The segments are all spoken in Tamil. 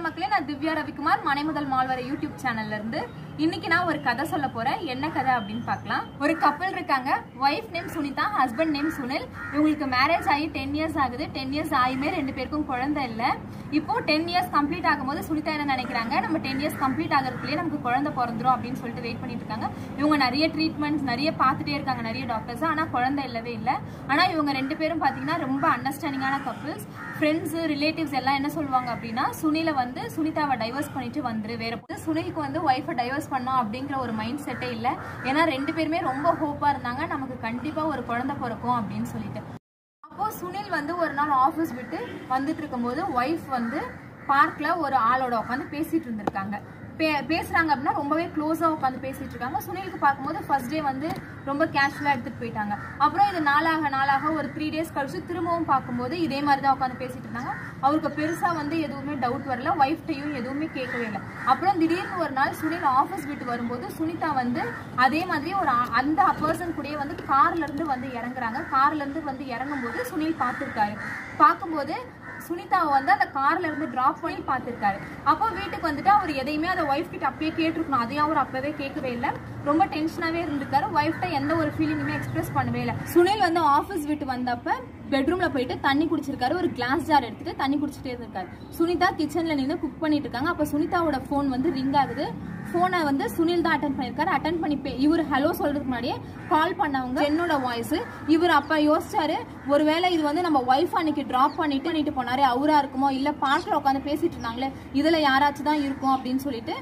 வணக்கம் மக்களே, நான் திவ்யா ரவிக்குமார் மனைமுதல் மால்வரை யூடியூப் சேனல்ல இருந்து இன்னைக்கு நான் ஒரு கதை சொல்ல போறேன். என்ன கதை அப்படின்னு பார்க்கலாம். ஒரு கப்பல் இருக்காங்க. Wife name Sunita, husband name Sunil. இவங்களுக்கு மேரேஜ் ஆகி 10 இயர்ஸ் ஆகுது. 10 இயர்ஸ் ஆகியுமே 2 பேருக்கும் குழந்தை இல்லை. இப்போ 10 இயர்ஸ் கம்ப்ளீட் ஆகும்போது சுனிதா என்ன நினைக்கிறாங்க, நம்ம 10 இயர்ஸ் கம்ப்ளீட் ஆகிறதுக்குள்ளே நமக்கு குழந்தை பிறந்துரும் அப்படின்னு சொல்லிட்டு வெயிட் பண்ணிட்டு இருக்காங்க. இவங்க நிறைய ட்ரீட்மெண்ட்ஸ் நிறைய பார்த்துட்டே இருக்காங்க, நிறைய டாக்டர்ஸ். ஆனால் குழந்தை இல்லவே இல்லை. ஆனால் இவங்க 2 பேரும் பார்த்தீங்கன்னா ரொம்ப அண்டர்ஸ்டாண்டிங்கான கப்பிள்ஸ். ஃப்ரெண்ட்ஸ் ரிலேட்டிவ்ஸ் எல்லாம் என்ன சொல்லுவாங்க அப்படின்னா, சுனிலை வந்து சுனிதாவை டைவர்ஸ் பண்ணிட்டு வந்துரு. வேற சுனிலுக்கு வந்து ஒய்ஃபை டைவர்ஸ் பண்ணோம் அப்படிங்கிற ஒரு மைண்ட் செட்டே இல்லை. ஏன்னா 2 பேருமே ரொம்ப ஹோப்பா இருந்தாங்க, நமக்கு கண்டிப்பா ஒரு குழந்தை பிறக்கும் அப்படின்னு சொல்லிட்டு. அப்போ சுனில் வந்து ஒரு நாள் ஆஃபீஸ் விட்டு வந்துட்டு இருக்கும்போது ஒய்ஃப் வந்து பார்க்ல ஒரு ஆளோட உட்காந்து பேசிட்டு இருந்திருக்காங்க. பேசுறாங்க அப்படின்னா ரொம்பவே க்ளோஸா உட்காந்து பேசிட்டு இருக்காங்க. சுனிலுக்கு பார்க்கும்போது ஃபர்ஸ்ட் டே வந்து ரொம்ப கேஷுவலா எடுத்துட்டு போயிட்டாங்க. அப்புறம் இது நாளாக ஒரு 3 டேஸ் கழிச்சு திரும்பவும் பார்க்கும்போது இதே மாதிரி தான் உட்காந்து பேசிட்டு இருந்தாங்க. அவருக்கு பெருசா வந்து எதுவுமே டவுட் வரல, ஒய்ஃப்டையும் எதுவுமே கேட்கவே இல்லை. அப்புறம் திடீர்னு ஒரு நாள் சுனில் ஆஃபீஸ் விட்டு வரும்போது சுனிதா வந்து அதே மாதிரி ஒரு அந்த பர்சன் கூடயே வந்து கார்ல இருந்து வந்து இறங்குறாங்க. கார்ல இருந்து வந்து இறங்கும் போது சுனில் பார்த்துருக்காரு. பார்க்கும்போது சுனிதாவை வந்து அந்த கார்ல இருந்து டிராப் பண்ணி பார்த்துருக்காரு. அப்போ வீட்டுக்கு வந்துட்டு அவர் எதையுமே அதை ஒய்ஃப் கிட்ட அப்பயே கேட்டிருக்கணும். அதையும் அவர் அப்பவே கேட்கவே இல்லை. ரொம்ப டென்ஷனாவே இருந்திருக்காரு. ஒய்ஃப்ட எந்த ஒரு ஃபீலிங்குமே எக்ஸ்பிரஸ் பண்ணவே இல்லை. சுனில் வந்து ஆஃபீஸ் விட்டு வந்தப்ப பெட்ரூம்ல போயிட்டு தண்ணி குடிச்சிருக்காரு. ஒரு கிளாஸ் ஜார் எடுத்துட்டு தண்ணி குடிச்சிட்டே இருந்திருக்காரு. சுனிதா கிச்சன்ல நின்று குக் பண்ணிட்டு இருக்காங்க. அப்ப சுனிதாவோட போன் வந்து ரிங் ஆகுது. போனை வந்து சுனில் தான் அட்டன் பண்ணிருக்காரு. அட்டன் பண்ணி இவர் ஹலோ சொல்றதுக்கு முன்னாடியே கால் பண்ணவங்க என்னோட வாய்ஸ். இவர் அப்ப யோசிச்சாரு, ஒருவேளை இது வந்து நம்ம ஒய்ஃப் அன்னைக்கு டிராப் பண்ணிட்டு போனாரு அவரா இருக்குமோ, இல்ல பார்க்ல உட்காந்து பேசிட்டு இருந்தாங்களே இதுல யாராச்சும் தான் இருக்கும் அப்படின்னு சொல்லிட்டு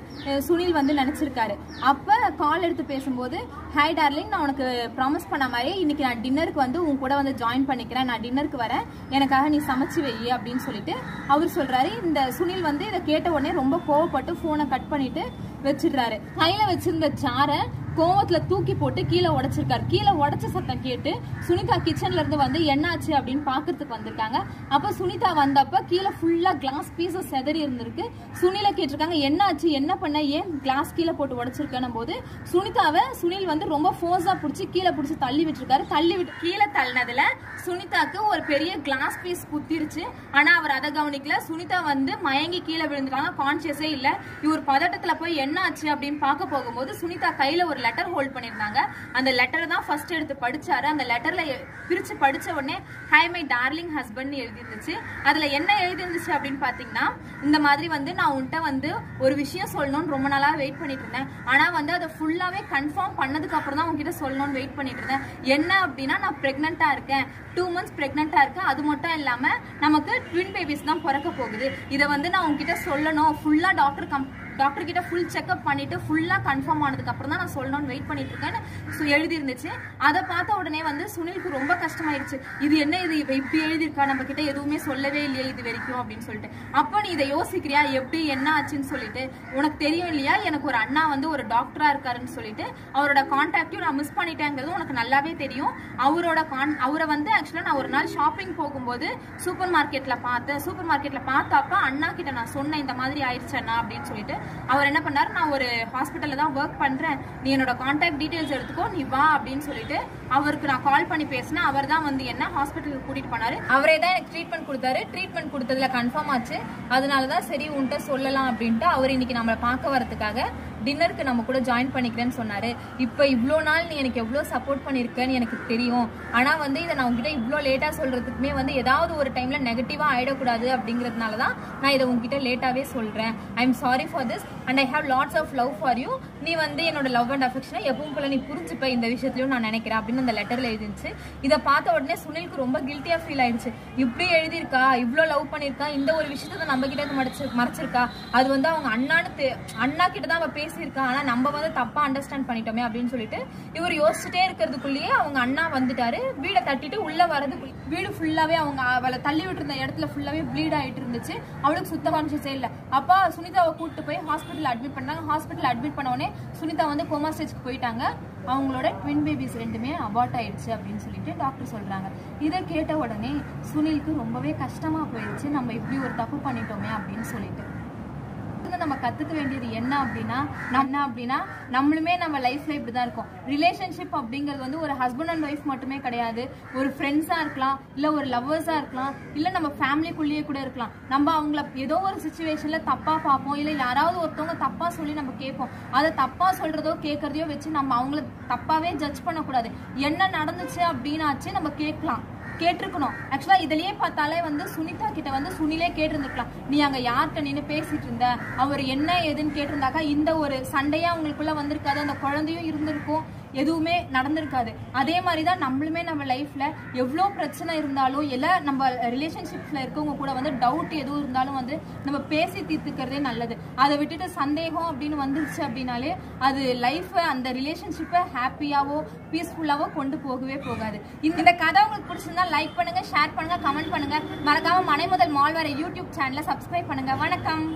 சுனில் வந்து நினைச்சிருக்காரு. அப்ப கால் எடுத்து பேசும்போது, ஹாய் டார்லிங், நான் உனக்கு ப்ராமிஸ் பண்ண மாதிரி இன்னைக்கு நான் டின்னருக்கு வந்து உன் கூட வந்து ஜாயின் பண்ணிக்கிறேன். நான் டின்னருக்கு வரேன், எனக்காக நீ சமைச்சு வை அப்படின்னு சொல்லிட்டு அவர் சொல்றாரு. இந்த சுனில் வந்து இதை கேட்ட உடனே ரொம்ப கோவப்பட்டு போனை கட் பண்ணிட்டு வச்சிடுறாரு. கையில வச்சிருந்த ஜாரை கோவத்துல தூக்கி போட்டு கீழே உடைச்சிருக்காரு. கீழே உடைச்ச சத்தம் கேட்டு சுனிதா கிச்சன்ல இருந்து வந்து என்னாச்சு அப்படின்னு பாக்குறதுக்கு வந்திருக்காங்க. அப்ப சுனிதா வந்தப்ப கீழே ஃபுல்லா கிளாஸ் பீசஸ் செதறி இருந்திருக்கு. சுனில கேட்டிருக்காங்க, என்னாச்சு, என்ன பண்ண, ஏன் கிளாஸ் கீழே போட்டு உடைச்சிருக்கணும் போது சுனிதாவை சுனில் வந்து ரொம்ப ஃபோர்ஸா பிடிச்சி கீழே பிடிச்சி தள்ளி விட்டுருக்காரு. தள்ளி விட்டு கீழே தள்ளினதுல சுனிதாக்கு ஒரு பெரிய கிளாஸ் பீஸ் குத்திருச்சு. ஆனா அவர் அதை கவனிக்கல. சுனிதா வந்து மயங்கி கீழே விழுந்துட்டாங்க, கான்சியஸே இல்ல. இவர் பதட்டத்துல போய் என்னாச்சு அப்படின்னு பார்க்க போகும்போது சுனிதா கையில ஒரு லெட்டர் ஹோல்ட் பண்ணிருந்தாங்க. அந்த லெட்டர் தான் ஃபர்ஸ்ட் எடுத்து படிச்சாரு. அந்த லெட்டர்ல பிரிச்சு படிச்ச உடனே ஹாய் மை டார்லிங் ஹஸ்பண்ட் எழுதி இருந்துச்சு. அதுல என்ன எழுதி இருந்துச்சு அப்படின்னு பாத்தீங்கன்னா, இந்த மாதிரி வந்து நான் உன்கிட்ட வந்து ஒரு விஷயம் சொல்லணும்னு ரொம்ப நாளா வெயிட் பண்ணிட்டு இருந்தேன். ஆனா வந்து அதை ஃபுல்லாவே கன்ஃபார்ம் பண்ணதுக்கு அப்புறம் தான் உங்ககிட்ட சொல்லணும்னு வெயிட் பண்ணிட்டு இருந்தேன். என்ன அப்படின்னா, நான் பிரெக்னெண்டா இருக்கேன், 2 months பிரெக்னெண்டா இருக்கேன். அது மட்டும் இல்லாம நமக்கு ட்வின் பேபிஸ் தான் பிறக்க போகுது. இதை வந்து நான் உங்ககிட்ட சொல்லணும். ஃபுல்லா டாக்டர் கிட்ட ஃபுல் செக்அப் பண்ணிட்டு ஃபுல்லா கன்ஃபார்ம் ஆனதுக்கு அப்புறம் தான் நான் சொல்லணும்னு வெயிட் பண்ணிட்டு இருக்கேன்னு எழுதி இருந்துச்சு. அதை பார்த்த உடனே வந்து சுனிலுக்கு ரொம்ப கஷ்டமாயிருச்சு. இது என்ன, இது இப்படி எழுதியிருக்கா, நம்ம கிட்ட எதுவுமே சொல்லவே இல்லையா இது வரைக்கும் அப்படின்னு சொல்லிட்டு. அப்போ நீ இதை யோசிக்கிறியா, எப்படி என்ன ஆச்சுன்னு சொல்லிட்டு. உனக்கு தெரியும் இல்லையா, எனக்கு ஒரு அண்ணா வந்து ஒரு டாக்டரா இருக்காருன்னு சொல்லிட்டு அவரோட கான்டாக்டையும் நான் மிஸ் பண்ணிட்டேங்கிறது உனக்கு நல்லாவே தெரியும். அவரை வந்து ஆக்சுவலா நான் ஒரு நாள் ஷாப்பிங் போகும்போது சூப்பர் மார்க்கெட்ல பார்த்தப்ப அண்ணா கிட்ட நான் சொன்னேன், இந்த மாதிரி ஆயிடுச்சு அண்ணா அப்படின்னு சொல்லிட்டு. அவர் என்ன பண்ணாரு, நான் ஒரு ஹாஸ்பிட்டல்ல தான் ஒர்க் பண்றேன், நீ என்னோட கான்டாக்ட் டீடைல்ஸ் எடுத்துக்கோ, நீ வா அப்படின்னு சொல்லிட்டு அவருக்கு நான் கால் பண்ணி பேசினேன். அவர் தான் வந்து என்ன ஹாஸ்பிட்டலுக்கு கூட்டிட்டு போனாரு. அவரே தான் எனக்கு ட்ரீட்மெண்ட் கொடுத்தாரு. ட்ரீட்மெண்ட் கொடுத்ததுல கன்ஃபார்ம் ஆச்சு. அதனாலதான் சரி உன்கிட்ட சொல்லலாம் அப்படின்ட்டு அவர் இன்னைக்கு நம்மளை பார்க்க வரதுக்காக டின்னருக்கு நம்ம கூட ஜாயின் பண்ணிக்கிறேன்னு சொன்னாரு. இப்போ இவ்வளோ நாள் நீ எனக்கு எவ்வளோ சப்போர்ட் பண்ணியிருக்கேன்னு எனக்கு தெரியும். ஆனால் வந்து இதை நான் உங்ககிட்ட இவ்வளோ லேட்டாக சொல்றதுக்குமே வந்து ஏதாவது ஒரு டைம்ல நெகட்டிவா ஆயிடக்கூடாது அப்படிங்கிறதுனால தான் நான் இதை உங்ககிட்ட லேட்டாவே சொல்றேன். I am sorry for this and I have lots of love for you. நீ வந்து என்னோட லவ் அண்ட் அஃபெக்ஷனை எப்பவும் போல நீ புரிஞ்சுப்ப இந்த விஷயத்திலையும் நான் நினைக்கிறேன் அப்படின்னு அந்த லெட்டர்ல எழுதிருச்சு. இதை பார்த்த உடனே சுனிலுக்கு ரொம்ப கில்ட்டியா ஃபீல் ஆயிடுச்சு. இப்படி எழுதியிருக்கா, இவ்வளோ லவ் பண்ணியிருக்கா, இந்த ஒரு விஷயத்த நம்ம கிட்ட மறைச்சிருக்கா, அது வந்து அவங்க அண்ணா கிட்ட தான் அவ பேசியிருக்கா, ஆனா நம்ம வந்து தப்பா அண்டர்ஸ்டாண்ட் பண்ணிட்டோமே அப்படின்னு சொல்லிட்டு இவர் யோசிச்சுட்டே இருக்கிறதுக்குள்ளேயே அவங்க அண்ணா வந்துட்டாரு. வீடை தட்டிட்டு உள்ள வரதுக்குள்ள வீடு ஃபுல்லாவே அவளை தள்ளி விட்டு இருந்த இடத்துல ஃபுல்லாவே ப்ளீட் ஆயிட்டு இருந்துச்சு. அவளுக்கு சுத்த கான்சியஸே இல்லை. அப்பா சுனிதாவை கூப்பிட்டு போய் ஹாஸ்பிட்டல் அட்மிட் பண்ணாங்க. ஹாஸ்பிட்டல் அட்மிட் பண்ண உடனே சுனிதா வந்து கோமா ஸ்டேஜ்க்கு போயிட்டாங்க. அவங்களோட ட்வின் பேபிஸ் 2மே அபார்ட் ஆயிடுச்சு அப்படின்னு சொல்லிட்டு டாக்டர் சொல்றாங்க. இதை கேட்ட உடனே சுனிலுக்கு ரொம்பவே கஷ்டமா போயிடுச்சு, நம்ம இப்படி ஒரு தப்பு பண்ணிட்டோமே அப்படின்னு சொல்லிட்டு. நம்ம கத்துக்க வேண்டியது என்ன அப்படின்னா நம்மளுமே நம்ம லைஃப்ல இப்படிதான் இருக்கும். ரிலேஷன்ஷிப் அப்படிங்கிறது வந்து ஒரு ஹஸ்பண்ட் அண்ட் ஒய்ஃப் மட்டுமே கிடையாது. ஒரு ஃப்ரெண்ட்ஸா இருக்கலாம், இல்ல ஒரு லவ்வர்ஸா இருக்கலாம், இல்ல நம்ம ஃபேமிலிக்குள்ளேயே கூட இருக்கலாம். நம்ம அவங்கள ஏதோ ஒரு சிச்சுவேஷன்ல தப்பா பார்ப்போம், இல்ல யாராவது ஒருத்தவங்க தப்பா சொல்லி நம்ம கேட்போம். அதை தப்பா சொல்றதோ கேட்கறதையோ வச்சு நம்ம அவங்கள தப்பாவே ஜட்ஜ் பண்ணக்கூடாது. என்ன நடந்துச்சு அப்படின்னாச்சு நம்ம கேட்டிருக்கணும். ஆக்சுவலா இதுலயே பார்த்தாலே வந்து சுனிதா கிட்ட வந்து சுனிலே கேட்டிருந்துருக்கலாம், நீ அங்க யார்கிட்ட நின்று பேசிட்டு இருந்த, அவர் என்ன ஏதுன்னு கேட்டிருந்தாக்கா இந்த ஒரு சண்டையா அவங்களுக்குள்ள வந்திருக்காது, அந்த குழந்தையும் இருந்திருக்கும், எதுவுமே நடந்திருக்காது. அதே மாதிரிதான் நம்மளுமே நம்ம லைஃப்ல எவ்வளோ பிரச்சனை இருந்தாலும் எல்லாம் நம்ம ரிலேஷன்ஷிப்ல இருக்கவங்க கூட வந்து டவுட் எதுவும் இருந்தாலும் வந்து நம்ம பேசி தீர்த்துக்கிறதே நல்லது. அதை விட்டுட்டு சந்தேகம் அப்படின்னு வந்துருச்சு அப்படின்னாலே அது லைஃப் அந்த ரிலேஷன்ஷிப்பை ஹாப்பியாவோ பீஸ்ஃபுல்லாவோ கொண்டு போகவே போகாது. இந்த கதை உங்களுக்கு பிடிச்சிருந்தா லைக் பண்ணுங்க, ஷேர் பண்ணுங்க, கமெண்ட் பண்ணுங்க. மறக்காம மனைமுதல் மால்வரை யூடியூப் சேனலை சப்ஸ்கிரைப் பண்ணுங்க. வணக்கம்.